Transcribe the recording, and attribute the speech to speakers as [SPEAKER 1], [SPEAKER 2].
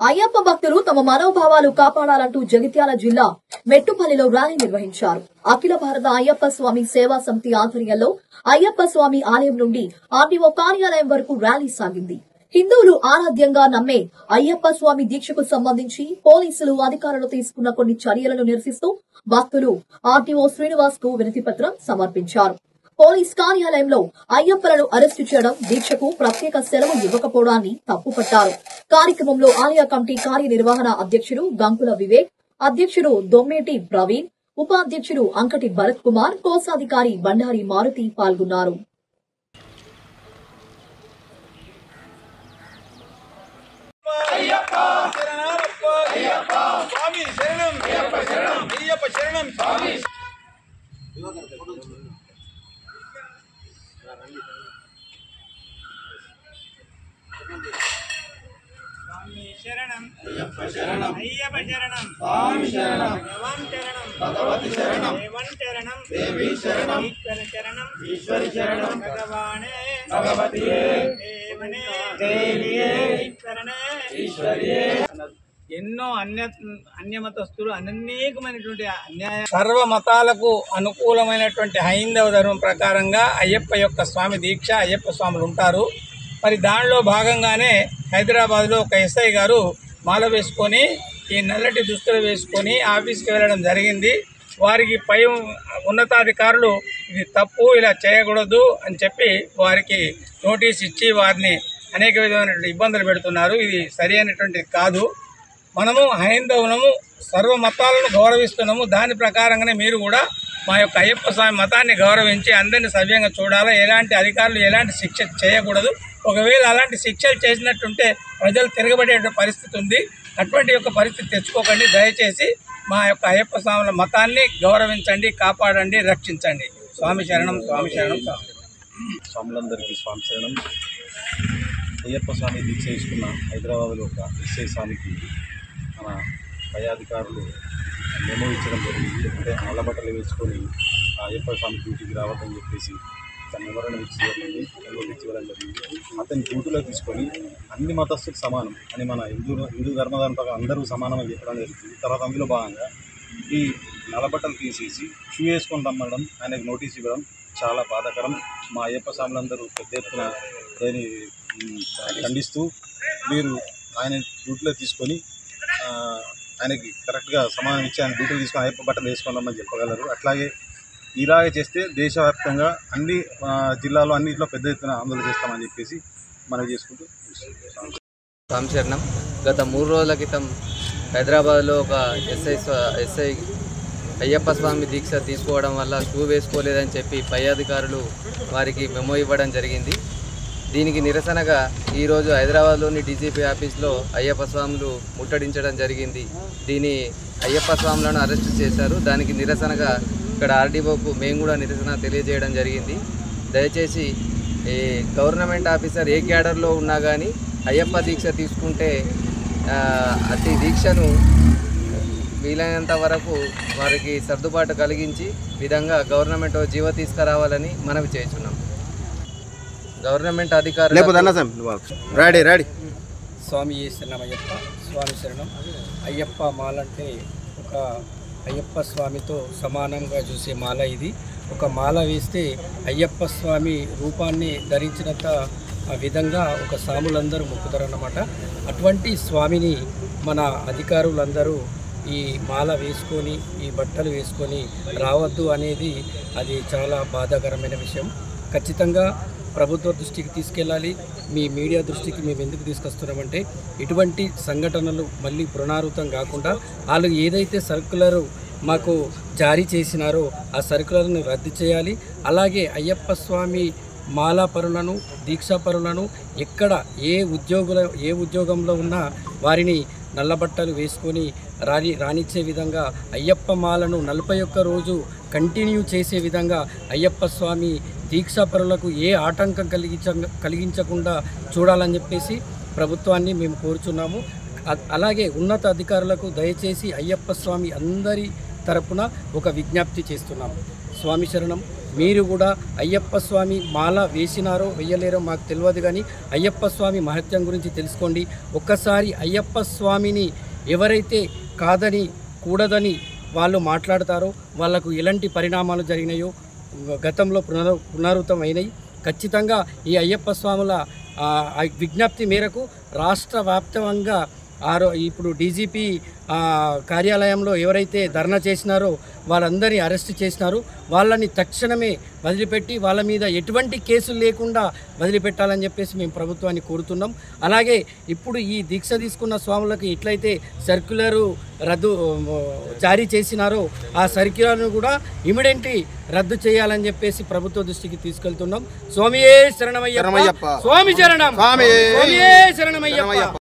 [SPEAKER 1] అయ్యప్ప భక్తులు తమ మనోభావాలు కాపాడాలంటూ జగిత్యాల జిల్లా మెట్టుపల్లిలో ర్యాలీ నిర్వహించారు. అఖిల భారత అయ్యప్ప స్వామి సేవా సమితి ఆధ్వర్యంలో అయ్యప్ప స్వామి ఆలయం నుండి ఆర్డీఓ కార్యాలయం వరకు ర్యాలీ సాగింది. హిందువులు ఆరాధ్యంగా నమ్మే అయ్యప్ప స్వామి దీక్షకు సంబంధించి పోలీసులు అధికారులు తీసుకున్న కొన్ని చర్యలను నిరసిస్తూ భక్తులు ఆర్డీఓ శ్రీనివాస్ కు వినతిపత్రం సమర్పించారు. పోలీస్ కార్యాలయంలో అయ్యప్పలను అరెస్టు చేయడం, దీక్షకు ప్రత్యేక సెలవు ఇవ్వకపోవడాన్ని తప్పుపట్టారు. కార్యక్రమంలో ఆలయ కమిటీ కార్యనిర్వహణ అధ్యక్షుడు గంకుల వివేక్, అధ్యక్షుడు దొమ్మేటి ప్రవీణ్, ఉపాధ్యక్షుడు అంకటి భరత్ కుమార్, కోశాధికారి బండారి మారుతి పాల్గొన్నారు.
[SPEAKER 2] శరణం అయ్యప్ప శరణం అయ్యప్ప శరణం స్వామి శరణం భగవాన్ శరణం భగవతి శరణం దేవన్ శరణం దేవి శరణం ఈశ్వర శరణం ఈశ్వరి శరణం భగవానే భగవతియే దేవనే దేవియే ఈశ్వరనే ఈశ్వరియే. ఎన్నో అన్యమతస్తులు అనేకమైనటువంటి అన్యాయ సర్వ మతాలకు అనుకూలమైనటువంటి హైందవ ధర్మం ప్రకారంగా అయ్యప్ప యొక్క స్వామి దీక్ష అయ్యప్ప స్వాములు ఉంటారు. మరి దానిలో భాగంగానే హైదరాబాద్లో ఒక ఎస్ఐ గారు మాల వేసుకొని ఈ నల్లటి దుస్తులు వేసుకొని ఆఫీస్కి వెళ్ళడం జరిగింది. వారికి పై ఉన్నతాధికారులు ఇది తప్పు, ఇలా చేయకూడదు అని చెప్పి వారికి నోటీస్ ఇచ్చి వారిని అనేక విధమైనటువంటి ఇబ్బందులు పెడుతున్నారు. ఇది సరి అయినటువంటిది కాదు. మనము హైందవులము, సర్వ మతాలను గౌరవిస్తున్నాము. దాని ప్రకారంగానే మీరు కూడా మా యొక్క అయ్యప్ప స్వామి మతాన్ని గౌరవించి అందరినీ సవ్యంగా చూడాలి. ఎలాంటి అధికారులు ఎలాంటి శిక్ష చేయకూడదు. ఒకవేళ అలాంటి శిక్షలు చేసినట్టుంటే ప్రజలు తిరగబడే పరిస్థితి ఉంది. అటువంటి యొక్క పరిస్థితి తెచ్చుకోకండి. దయచేసి మా యొక్క అయ్యప్ప స్వాముల మతాన్ని గౌరవించండి, కాపాడండి, రక్షించండి. స్వామి శరణం, స్వామి శరణం.
[SPEAKER 3] స్వాములందరికీ స్వామి శరణం. అయ్యప్ప స్వామి దీక్ష తీసుకున్న హైదరాబాద్లో ఒక ఎస్ఐ స్వామికి మన పై అధికారులు మెమో ఇచ్చడం జరిగింది. అంటే నల్లబట్టలు వేసుకొని అయ్యప్ప స్వామి డ్యూటీకి రావద్దని చెప్పేసి తన వివరణ ఇవ్వడం జరిగింది. అతని డ్యూటీలో తీసుకొని అన్ని మతస్థులు సమానం అని మన హిందూ ధర్మదాని ప్రకారం అందరూ సమానమని చెప్పడం జరుగుతుంది. తర్వాత అందులో భాగంగా ఈ నల్లబట్టలు తీసేసి షూ వేసుకొని రమ్మడం, ఆయనకు నోటీస్ ఇవ్వడం చాలా బాధాకరం. మా అయ్యప్ప స్వాములందరూ పెద్ద ఎత్తున దాన్ని ఖండిస్తూ మీరు ఆయన డ్యూటీలో తీసుకొని ఆయనకి కరెక్ట్గా సమానం ఇచ్చి ఆయన డ్యూటీలు తీసుకొని అయ్యప్ప బట్టలు వేసుకున్నామని చెప్పగలరు. అట్లాగే ఇలాగే చేస్తే దేశవ్యాప్తంగా అన్ని జిల్లాలో అన్నింటిలో పెద్ద ఎత్తున ఆందోళన చేస్తామని చెప్పేసి మనం చేసుకుంటూ
[SPEAKER 4] స్వామి శరణం. గత 3 రోజుల క్రితం హైదరాబాద్లో ఒక ఎస్ఐ అయ్యప్ప స్వామి దీక్ష తీసుకోవడం వల్ల షూ వేసుకోలేదని చెప్పి పై అధికారులు వారికి మెమో ఇవ్వడం జరిగింది. దీనికి నిరసనగా ఈరోజు హైదరాబాద్లోని డీజీపీ ఆఫీస్లో అయ్యప్ప స్వాములు ముట్టడించడం జరిగింది. దీని అయ్యప్ప స్వాములను అరెస్టు చేశారు. దానికి నిరసనగా ఇక్కడ ఆర్డీఓకు మేము కూడా నిరసన తెలియజేయడం జరిగింది. దయచేసి ఈ గవర్నమెంట్ ఆఫీసర్ ఏ క్యాడర్లో ఉన్నా కానీ అయ్యప్ప దీక్ష తీసుకుంటే అతి దీక్షను వీలైనంత వరకు వారికి సర్దుబాటు కలిగించి విధంగా గవర్నమెంట్ జీవో తీసుకురావాలని మనవి చేస్తున్నాం. గవర్నమెంట్ అధికారులు
[SPEAKER 5] స్వామి శరణమయ్యప్ప, స్వామి శరణం. అయ్యప్ప మాల అంటే ఒక అయ్యప్ప స్వామితో సమానంగా చూసే మాల. ఇది ఒక మాల వేస్తే అయ్యప్ప స్వామి రూపాన్ని ధరించినంత విధంగా ఒక సాములందరూ మొక్కుతారన్నమాట. అటువంటి స్వామిని మన అధికారులందరూ ఈ మాల వేసుకొని ఈ బట్టలు వేసుకొని రావద్దు అనేది అది చాలా బాధాకరమైన విషయం. ఖచ్చితంగా ప్రభుత్వ దృష్టికి తీసుకెళ్ళాలి. మీ మీడియా దృష్టికి మేము ఎందుకు తీసుకొస్తున్నామంటే ఇటువంటి సంఘటనలు మళ్ళీ పునరావృతం కాకుండా వాళ్ళు ఏదైతే సర్కులర్ మాకు జారీ చేసినారో ఆ సర్కులర్ను రద్దు చేయాలి. అలాగే అయ్యప్ప స్వామి మాలాపరులను, దీక్షాపరులను ఎక్కడ ఏ ఉద్యోగంలో ఉన్నా వారిని నల్లబట్టలు వేసుకొని రానిచ్చే విధంగా అయ్యప్ప మాలను 41 రోజు కంటిన్యూ చేసే విధంగా అయ్యప్ప స్వామి దీక్షాపరులకు ఏ ఆటంకం కలిగించకుండా చూడాలని చెప్పేసి ప్రభుత్వాన్ని మేము కోరుచున్నాము. అలాగే ఉన్నత అధికారులకు దయచేసి అయ్యప్ప స్వామి అందరి తరపున ఒక విజ్ఞప్తి చేస్తున్నాము. స్వామి శరణం. మీరు కూడా అయ్యప్ప స్వామి మాల వేసినారో వేయలేరో మాకు తెలియదు, కానీ అయ్యప్ప స్వామి మహత్యం గురించి తెలుసుకోండి. ఒక్కసారి అయ్యప్ప స్వామిని ఎవరైతే కాదని కూడదని వాళ్ళు మాట్లాడతారో వాళ్ళకు ఎలాంటి పరిణామాలు జరిగినాయో గతంలో పునరావృతం అయినాయి. ఖచ్చితంగా ఈ అయ్యప్ప స్వాముల విజ్ఞప్తి మేరకు రాష్ట్ర వ్యాప్తంగా ఇప్పుడు డీజీపీ కార్యాలయంలో ఎవరైతే ధర్నా చేసినారో వాళ్ళందరినీ అరెస్ట్ చేసినారు. వాళ్ళని తక్షణమే వదిలిపెట్టి వాళ్ళ మీద ఎటువంటి కేసులు లేకుండా వదిలిపెట్టాలని చెప్పేసి మేము ప్రభుత్వాన్ని కోరుతున్నాం. అలాగే ఇప్పుడు ఈ దీక్ష తీసుకున్న స్వాములకు ఎట్లయితే సర్క్యులరు జారీ చేసినారో ఆ సర్క్యులర్ను కూడా ఇమిడియట్లీ రద్దు చేయాలని చెప్పేసి ప్రభుత్వ దృష్టికి తీసుకెళ్తున్నాం. స్వామియే శరణమయ్యప్ప, స్వామి శరణం, స్వామియే శరణమయ్యప్ప.